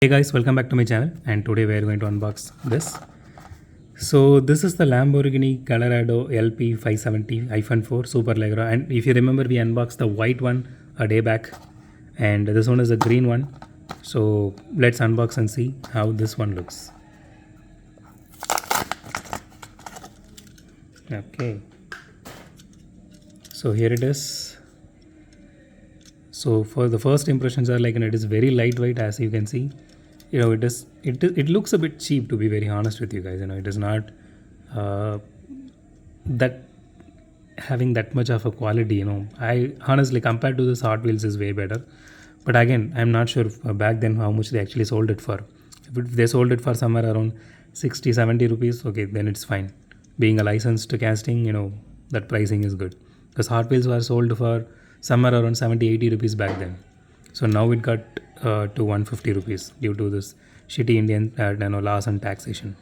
Hey guys, welcome back to my channel, and today we are going to unbox this. So this is the Lamborghini Gallardo LP 570-4 Superleggera, and if you remember we unboxed the white one a day back and this one is the green one. So let's unbox and see how this one looks. Okay, so here it is. So for the first impressions are like, and it is very lightweight, as you can see. It looks a bit cheap, to be very honest with you guys. It is not that having that much of a quality. I honestly, compared to this, Hot Wheels is way better. But again, I'm not sure back then how much they actually sold it for. If they sold it for somewhere around 60-70 rupees, okay, then it's fine. Being a licensed casting, that pricing is good, because Hot Wheels were sold for somewhere around 70-80 rupees back then. So now it got to 150 rupees due to this shitty Indian laws and taxation.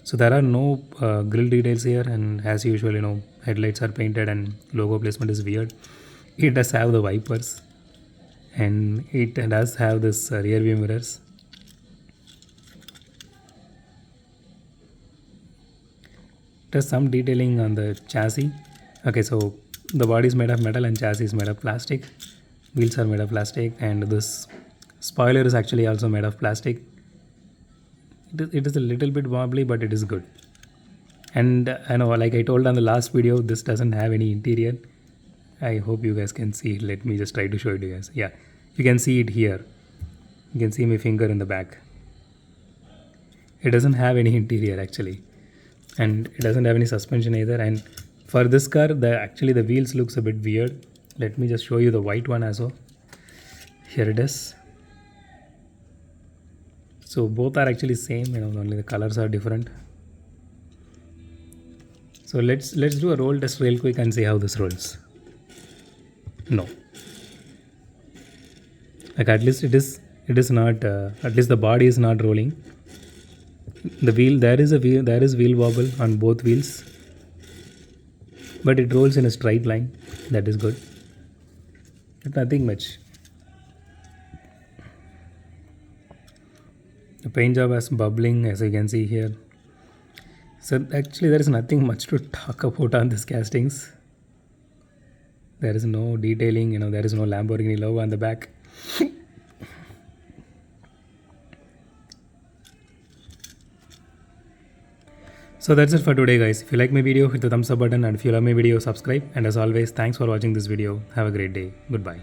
So there are no grill details here, and as usual, headlights are painted and logo placement is weird. It does have the wipers, and it does have this rear view mirrors. There's some detailing on the chassis. Okay, so the body is made of metal and chassis is made of plastic. Wheels are made of plastic, and this spoiler is actually also made of plastic. It is a little bit wobbly, but it is good. And I know, like I told on the last video, this doesn't have any interior. I hope you guys can see it. Let me just try to show it to you guys. Yeah, you can see it here. You can see my finger in the back. It doesn't have any interior actually, and it doesn't have any suspension either. And for this car, the wheels looks a bit weird. Let me just show you the white one as well. Here it is. So both are actually same, only the colors are different. So let's do a roll test real quick and see how this rolls. No, like at least it is not at least the body is not rolling. The wheel, there is wheel wobble on both wheels, but it rolls in a straight line. That is good, but nothing much. The paint job is bubbling, as you can see here. So actually there is nothing much to talk about on this castings. There is no detailing, there is no Lamborghini logo on the back. So that's it for today guys. If you like my video, hit the thumbs up button, and if you love my video, subscribe. And as always, thanks for watching this video. Have a great day. Goodbye.